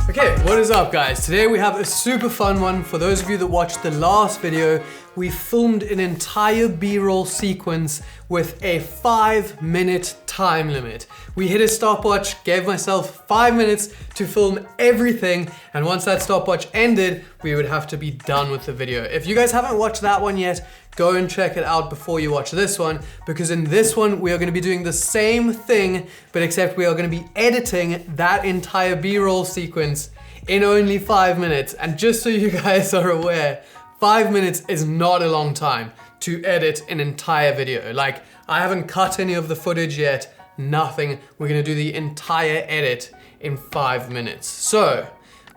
Okay, what is up guys? Today we have a super fun one. For those of you that watched the last video, we filmed an entire B-roll sequence with a 5-minute time limit. We hit a stopwatch, gave myself 5 minutes to film everything, and once that stopwatch ended, we would have to be done with the video. If you guys haven't watched that one yet, go and check it out before you watch this one, because in this one, we are gonna be doing the same thing, but except we are gonna be editing that entire B-roll sequence in only 5 minutes. And just so you guys are aware, 5 minutes is not a long time to edit an entire video. Like, I haven't cut any of the footage yet, nothing. We're gonna do the entire edit in 5 minutes. So,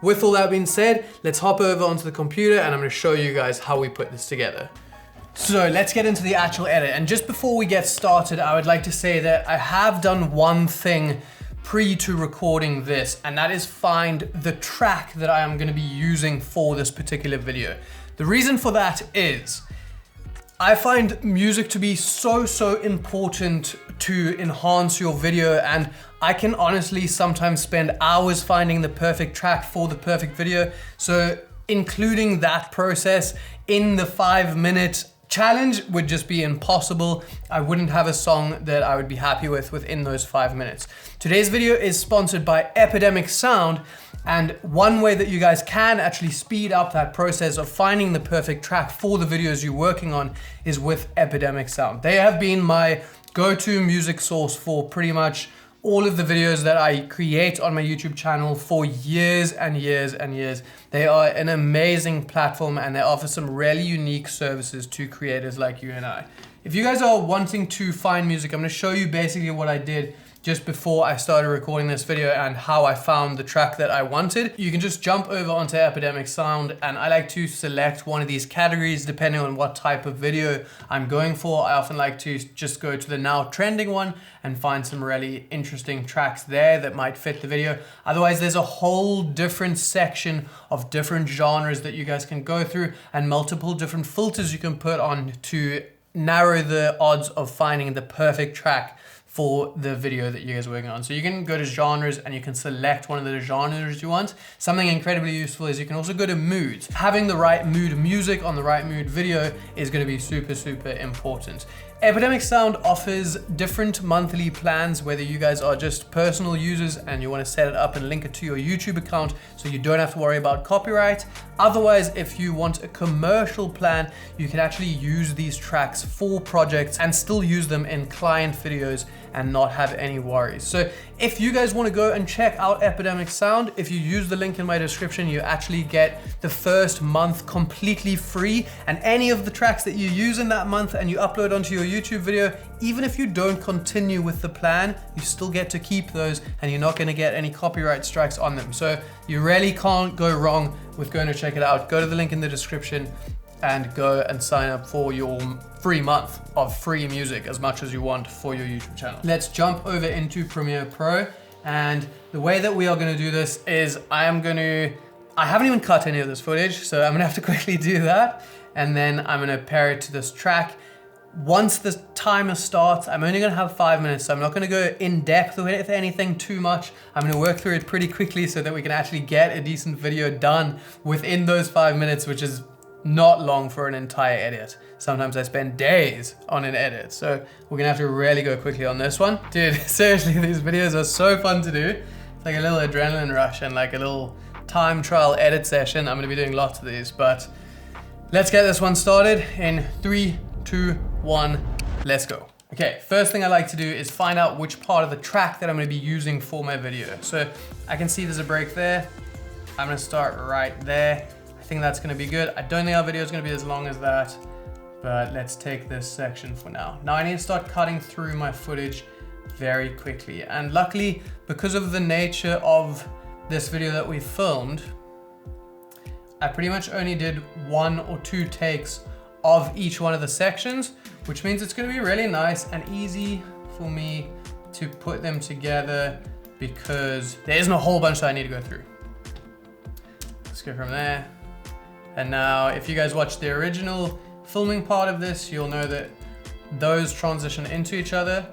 with all that being said, let's hop over onto the computer and I'm gonna show you guys how we put this together. So let's get into the actual edit. And just before we get started, I would like to say that I have done one thing pre to recording this, and that is find the track that I am gonna be using for this particular video. The reason for that is, I find music to be so important to enhance your video, and I can honestly sometimes spend hours finding the perfect track for the perfect video. So including that process in the 5-minute challenge would just be impossible. I wouldn't have a song that I would be happy with within those 5 minutes. Today's video is sponsored by Epidemic Sound, and one way that you guys can actually speed up that process of finding the perfect track for the videos you're working on is with Epidemic Sound. They have been my go-to music source for pretty much all of the videos that I create on my YouTube channel for years and years and years. They are an amazing platform and they offer some really unique services to creators like you and I. If you guys are wanting to find music, I'm gonna show you basically what I did just before I started recording this video and how I found the track that I wanted. You can just jump over onto Epidemic Sound, and I like to select one of these categories depending on what type of video I'm going for. I often like to just go to the now trending one and find some really interesting tracks there that might fit the video. Otherwise, there's a whole different section of different genres that you guys can go through and multiple different filters you can put on to narrow the odds of finding the perfect track for the video that you guys are working on. So you can go to genres and you can select one of the genres you want. Something incredibly useful is you can also go to moods. Having the right mood music on the right mood video is gonna be super important. Epidemic Sound offers different monthly plans, whether you guys are just personal users and you want to set it up and link it to your YouTube account so you don't have to worry about copyright. Otherwise, if you want a commercial plan, you can actually use these tracks for projects and still use them in client videos and not have any worries. So if you guys want to go and check out Epidemic Sound, if you use the link in my description, you actually get the first month completely free, and any of the tracks that you use in that month and you upload onto your YouTube video, even if you don't continue with the plan, you still get to keep those and you're not going to get any copyright strikes on them. So you really can't go wrong with going to check it out. Go to the link in the description and go and sign up for your free month of free music, as much as you want for your YouTube channel. Let's jump over into Premiere Pro, and the way that we are going to do this is I haven't even cut any of this footage, so I'm gonna have to quickly do that, and then I'm gonna pair it to this track. Once the timer starts, I'm only gonna have 5 minutes, so I'm not gonna go in depth with anything too much. I'm gonna work through it pretty quickly so that we can actually get a decent video done within those 5 minutes, which is not long for an entire edit. Sometimes I spend days on an edit, so we're gonna have to really go quickly on this one. Dude, seriously, these videos are so fun to do. It's like a little adrenaline rush and like a little time trial edit session. I'm gonna be doing lots of these, but let's get this one started in 3, 2, 1, let's go. Okay, first thing I like to do is find out which part of the track that I'm gonna be using for my video. So I can see there's a break there. I'm gonna start right there. I think that's gonna be good. I don't think our video is gonna be as long as that, but let's take this section for now. Now I need to start cutting through my footage very quickly. And luckily, because of the nature of this video that we filmed, I pretty much only did 1 or 2 takes of each one of the sections, which means it's gonna be really nice and easy for me to put them together because there isn't a whole bunch that I need to go through. Let's go from there. And now, if you guys watched the original filming part of this, you'll know that those transition into each other,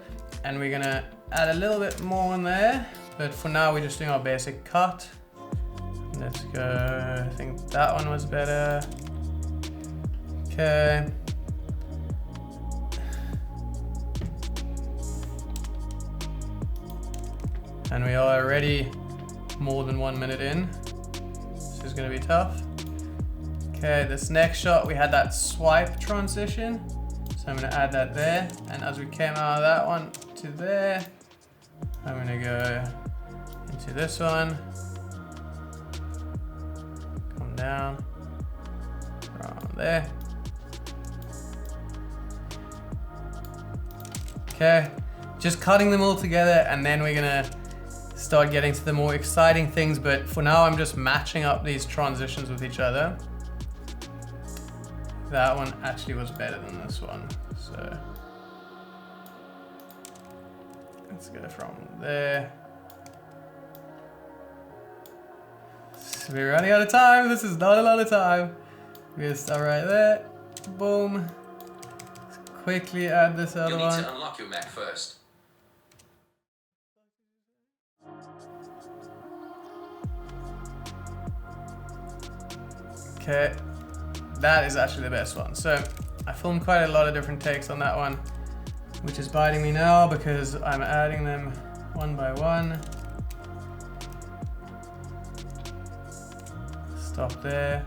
and we're gonna add a little bit more in there, but for now we're just doing our basic cut. Let's go, I think that one was better. Okay. And we are already more than 1 minute in. This is gonna be tough. Okay, this next shot, we had that swipe transition. So I'm gonna add that there. And as we came out of that one to there, I'm gonna go into this one. Come down, from there. Okay, just cutting them all together, and then we're gonna start getting to the more exciting things, but for now I'm just matching up these transitions with each other. That one actually was better than this one, so let's go from there. So we're running out of time. This is not a lot of time. We're gonna start right there. Boom. Let's quickly add this other one. You need to unlock your Mac first. Okay, that is actually the best one. So I filmed quite a lot of different takes on that one, which is biting me now because I'm adding them one by one. Stop there.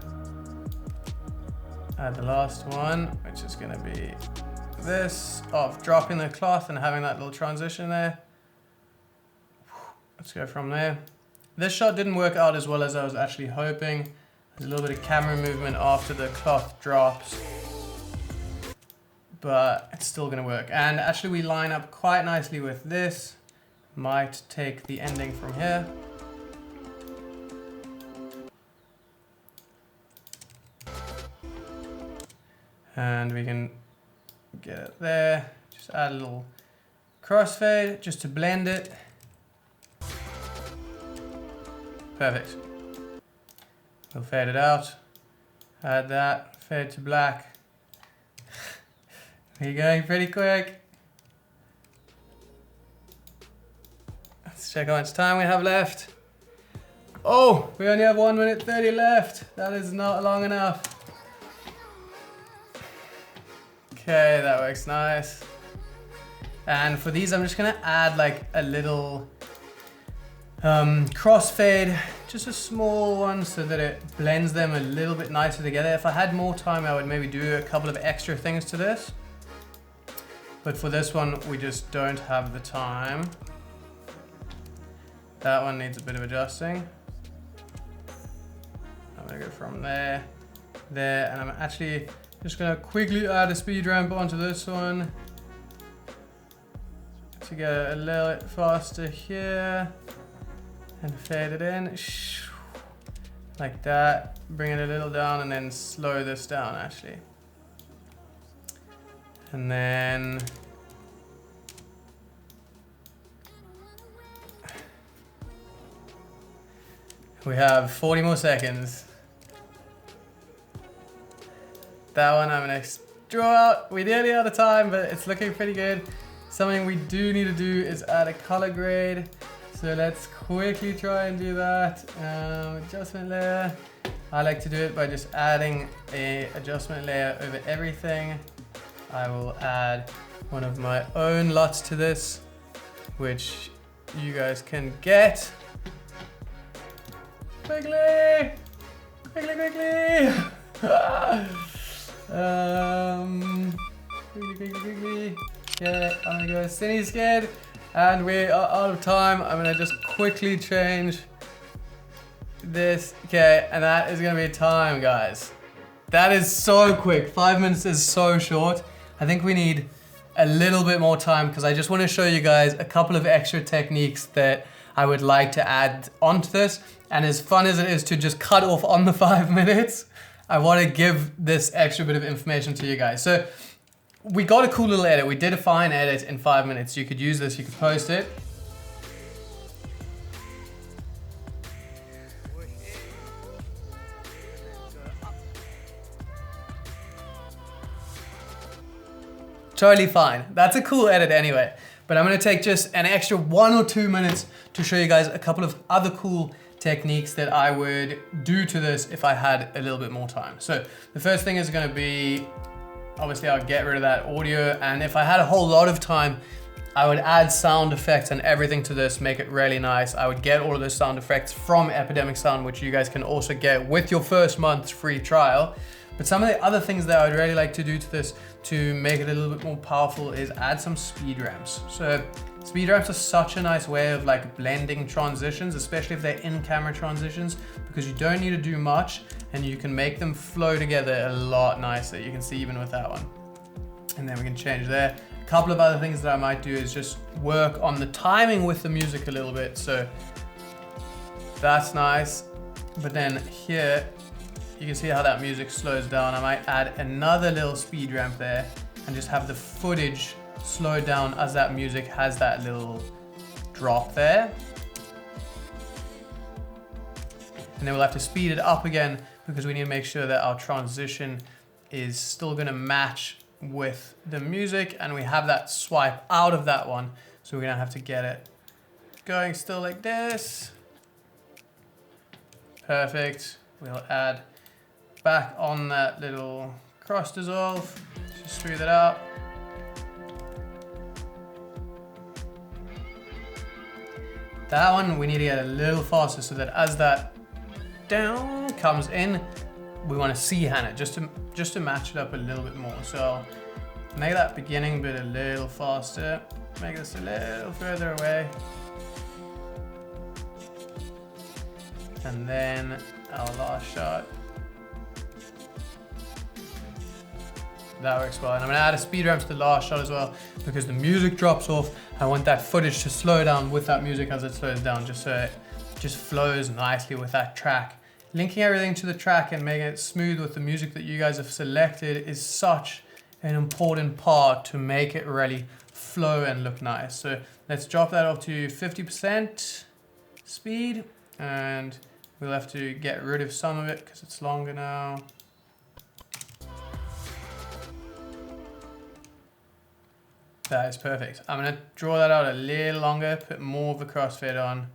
Add the last one, which is gonna be this, of dropping the cloth and having that little transition there. Let's go from there. This shot didn't work out as well as I was actually hoping. There's a little bit of camera movement after the cloth drops, but it's still gonna work. And actually we line up quite nicely with this. Might take the ending from here. And we can get it there. Just add a little crossfade just to blend it. Perfect. We'll fade it out. Add that, fade to black. We're going pretty quick. Let's check how much time we have left. Oh, we only have 1 minute 30 left. That is not long enough. Okay, that works nice. And for these, I'm just gonna add like a little crossfade, just a small one so that it blends them a little bit nicer together. If I had more time, I would maybe do a couple of extra things to this. But for this one, we just don't have the time. That one needs a bit of adjusting. I'm gonna go from there, there, and I'm actually just gonna quickly add a speed ramp onto this one to get it a little bit faster here. And fade it in, like that. Bring it a little down and then slow this down actually. And then we have 40 more seconds. That one I'm gonna draw out. We're nearly out of time, but it's looking pretty good. Something we do need to do is add a color grade. So let's quickly try and do that. Adjustment layer. I like to do it by just adding a adjustment layer over everything. I will add one of my own LUTs to this, which you guys can get. Quickly! Quickly, quickly! Quickly. Yeah, I'm gonna go Cine Scared. And we are out of time. I'm gonna just quickly change this. Okay, and that is gonna be time, guys. That is so quick. 5 minutes is so short. I think we need a little bit more time because I just wanna show you guys a couple of extra techniques that I would like to add onto this. And as fun as it is to just cut off on the 5 minutes, I wanna give this extra bit of information to you guys. So we got a cool little edit. We did a fine edit in 5 minutes. You could use this, you could post it. Totally fine. That's a cool edit anyway. But I'm gonna take just an extra 1 or 2 minutes to show you guys a couple of other cool techniques that I would do to this if I had a little bit more time. So the first thing is going to be, obviously I'll get rid of that audio, and if I had a whole lot of time, I would add sound effects and everything to this, make it really nice. I would get all of those sound effects from Epidemic Sound, which you guys can also get with your first month's free trial. But some of the other things that I would really like to do to this to make it a little bit more powerful is add some speed ramps. So speed ramps are such a nice way of like blending transitions, especially if they're in-camera transitions, because you don't need to do much and you can make them flow together a lot nicer. You can see even with that one. And then we can change there. A couple of other things that I might do is just work on the timing with the music a little bit. So that's nice. But then here, you can see how that music slows down. I might add another little speed ramp there and just have the footage slow down as that music has that little drop there. And then we'll have to speed it up again because we need to make sure that our transition is still gonna match with the music, and we have that swipe out of that one. So we're gonna have to get it going still like this. Perfect. We'll add back on that little cross dissolve, just smooth it out. That one we need to get a little faster so that as that down comes in, we want to see hand it just to match it up a little bit more. So make that beginning bit a little faster, make this a little further away. And then our last shot. That works well. And I'm gonna add a speed ramp to the last shot as well because the music drops off. I want that footage to slow down with that music as it slows down, just so it just flows nicely with that track. Linking everything to the track and making it smooth with the music that you guys have selected is such an important part to make it really flow and look nice. So let's drop that up to 50% speed, and we'll have to get rid of some of it because it's longer now. That is perfect. I'm gonna draw that out a little longer, put more of the crossfade on.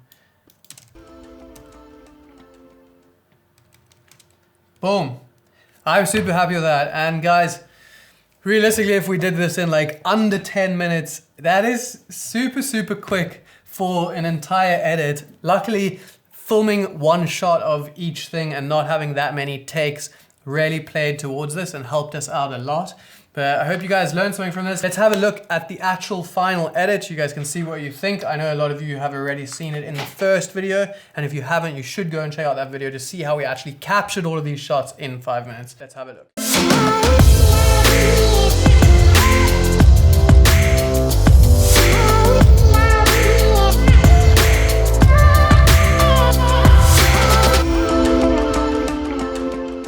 Boom. I'm super happy with that. And guys, realistically, if we did this in like under 10 minutes, that is super, super quick for an entire edit. Luckily, filming one shot of each thing and not having that many takes really played towards this and helped us out a lot. But I hope you guys learned something from this. Let's have a look at the actual final edit. You guys can see what you think. I know a lot of you have already seen it in the first video, and if you haven't, you should go and check out that video to see how we actually captured all of these shots in 5 minutes. Let's have a look.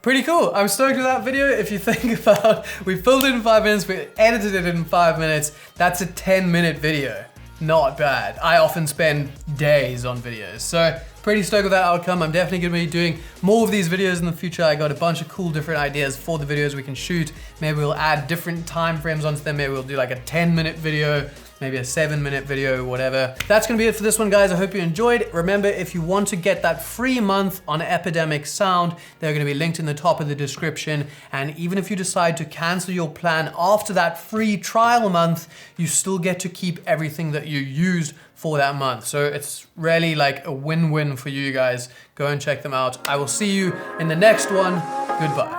Pretty cool. I'm stoked with that video. If you think about, we filmed it in 5 minutes, we edited it in 5 minutes. That's a 10-minute video. Not bad. I often spend days on videos. So pretty stoked with that outcome. I'm definitely gonna be doing more of these videos in the future. I got a bunch of cool different ideas for the videos we can shoot. Maybe we'll add different time frames onto them. Maybe we'll do like a 10-minute video, maybe a 7-minute video, whatever. That's gonna be it for this one, guys. I hope you enjoyed. Remember, if you want to get that free month on Epidemic Sound, they're gonna be linked in the top of the description. And even if you decide to cancel your plan after that free trial month, you still get to keep everything that you used for that month. So it's really like a win-win for you guys. Go and check them out. I will see you in the next one. Goodbye.